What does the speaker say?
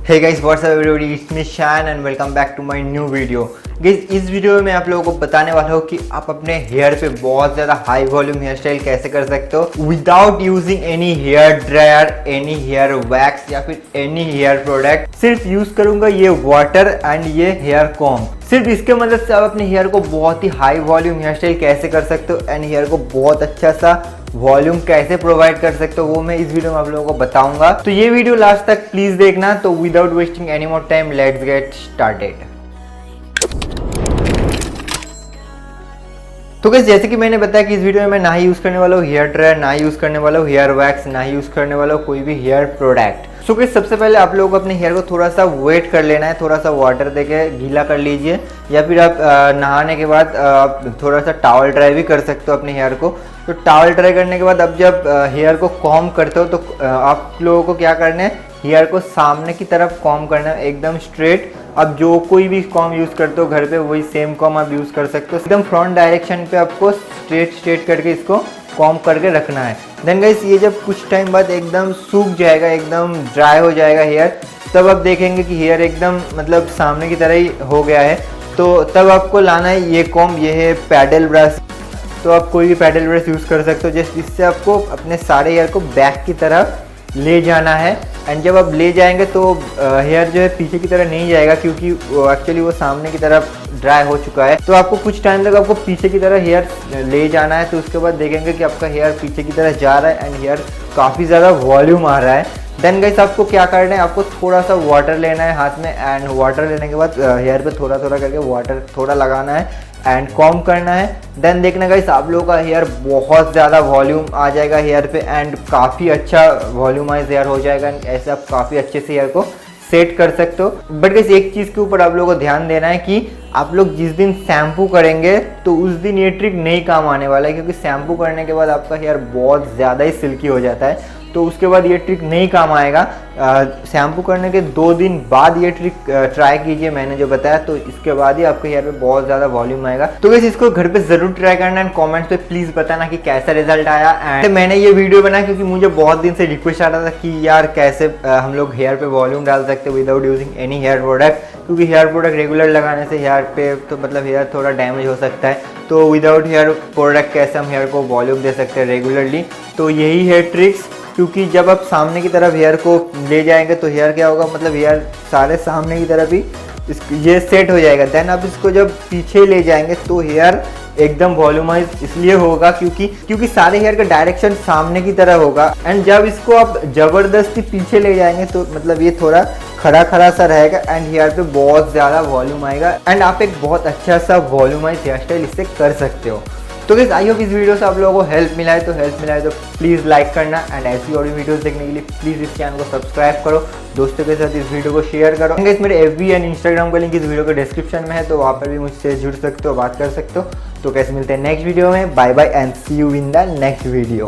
Hey guys, what's up everybody? It's me Sayan and welcome back to my new video. Guys, इस video में मैं आप लोगों को बताने वाला हूँ कि आप अपने हेयर पे बहुत ज़्यादा हाई वॉल्यूम हेयर स्टाइल कैसे कर सकते हो without using any hair dryer, any hair wax या फिर एनी हेयर प्रोडक्ट। सिर्फ यूज करूंगा ये वाटर एंड ये हेयर कॉम्ब। सिर्फ इसके मदद से आप अपने हेयर को बहुत ही हाई वॉल्यूम हेयर स्टाइल कैसे कर सकते हो एंड हेयर को बहुत अच्छा सा वॉल्यूम कैसे प्रोवाइड कर सकते हो वो मैं इस वीडियो में आप लोगों को बताऊंगा। तो ये वीडियो लास्ट तक प्लीज देखना। तो without wasting any more time let's get started. तो गाइस, जैसे कि मैंने बताया कि इस वीडियो में मैं ना ही यूज करने वाला हूँ हेयर ड्रायर, ना ही यूज करने वाला हूँ हेयर वैक्स, ना ही यूज करने वाला हूँ कोई भी हेयर प्रोडक्ट। सो गाइस, सबसे पहले आप लोगों को अपने हेयर को थोड़ा सा वेट कर लेना है, थोड़ा सा वाटर देके गीला कर लीजिए या फिर आप नहाने के बाद आप थोड़ा सा टॉवल ड्राई भी कर सकते हो अपने हेयर को। तो टॉवल ड्राई करने के बाद अब जब हेयर को कॉम्ब करते हो तो आप लोगों को क्या करना है, हेयर को सामने की तरफ कॉम्ब करना है एकदम स्ट्रेट। अब जो कोई भी कॉम्ब यूज़ करते हो घर पे वही सेम कॉम्ब आप यूज़ कर सकते हो। एकदम फ्रंट डायरेक्शन पे आपको स्ट्रेट करके इसको कॉम्ब करके रखना है। देन गाइस, ये जब कुछ टाइम बाद एकदम सूख जाएगा, एकदम ड्राई हो जाएगा हेयर, तब आप देखेंगे कि हेयर एकदम मतलब सामने की तरह ही हो गया है। तो तब आपको लाना है ये कॉम्ब, ये है पैडल ब्रश। तो आप कोई भी पैडल ब्रश यूज़ कर सकते हो, जस्ट इससे आपको अपने सारे हेयर को बैक की तरफ ले जाना है। एंड जब आप ले जाएंगे तो हेयर जो है पीछे की तरह नहीं जाएगा क्योंकि एक्चुअली वो सामने की तरफ ड्राई हो चुका है। तो आपको कुछ टाइम तक आपको पीछे की तरह हेयर ले जाना है। तो उसके बाद देखेंगे कि आपका हेयर पीछे की तरह जा रहा है एंड हेयर काफ़ी ज़्यादा वॉल्यूम आ रहा है। देन गाइस, आपको क्या करना है, आपको थोड़ा सा वाटर लेना है हाथ में एंड वाटर लेने के बाद हेयर पे थोड़ा थोड़ा करके वाटर थोड़ा लगाना है एंड कॉम्ब करना है। देन देखना गाइस, आप लोगों का हेयर बहुत ज़्यादा वॉल्यूम आ जाएगा हेयर पे एंड काफ़ी अच्छा वॉल्यूमाइज हेयर हो जाएगा। ऐसे आप काफ़ी अच्छे से हेयर को सेट कर सकते हो। बट गाइस, एक चीज़ के ऊपर आप लोगों को ध्यान देना है कि आप लोग जिस दिन शैम्पू करेंगे तो उस दिन ये ट्रिक नहीं काम आने वाला है, क्योंकि शैम्पू करने के बाद आपका हेयर बहुत ज़्यादा ही सिल्की हो जाता है। तो उसके बाद ये ट्रिक नहीं काम आएगा। शैम्पू करने के 2 दिन बाद ये ट्रिक ट्राई कीजिए, मैंने जो बताया, तो इसके बाद ही आपके हेयर पे बहुत ज़्यादा वॉल्यूम आएगा। तो गाइस, इसको घर पे ज़रूर ट्राई करना एंड कमेंट्स पे प्लीज़ बताना कि कैसा रिजल्ट आया। एंड मैंने ये वीडियो बनाया क्योंकि मुझे बहुत दिन से रिक्वेस्ट आ रहा था कि यार कैसे हम लोग हेयर पे वॉल्यूम डाल सकते हैं without using any hair product, क्योंकि हेयर प्रोडक्ट रेगुलर लगाने से हेयर पे तो मतलब हेयर थोड़ा डैमेज हो सकता है। तो विदाउट हेयर प्रोडक्ट कैसे हम हेयर को वॉल्यूम दे सकते हैं रेगुलरली। तो यही है ट्रिक्स, क्योंकि जब आप सामने की तरफ हेयर को ले जाएंगे तो हेयर क्या होगा, मतलब हेयर सारे सामने की तरफ ही ये सेट हो जाएगा। देन आप इसको जब पीछे ले जाएंगे तो हेयर एकदम वॉल्यूमाइज इसलिए होगा क्योंकि सारे हेयर का डायरेक्शन सामने की तरह होगा। एंड जब इसको आप ज़बरदस्ती पीछे ले जाएंगे तो मतलब ये थोड़ा खड़ा खड़ा सा रहेगा एंड हेयर पे बहुत ज़्यादा वॉल्यूम आएगा एंड आप एक बहुत अच्छा सा वॉल्यूमाइज हेयर स्टाइल इससे कर सकते हो। तो गाइस, आई होप इस वीडियो से आप लोगों को हेल्प मिला है तो प्लीज़ लाइक करना एंड ऐसी और भी वीडियोस देखने के लिए प्लीज़ इस चैनल को सब्सक्राइब करो, दोस्तों के साथ इस वीडियो को शेयर करो। गाइस, मेरे FB एंड इंस्टाग्राम का लिंक इस वीडियो के डिस्क्रिप्शन में है, तो वहाँ पर भी मुझसे जुड़ सकते हो, बात कर सकते हो। तो कैसे मिलते हैं नेक्स्ट वीडियो में। Bye bye and see you in the next video.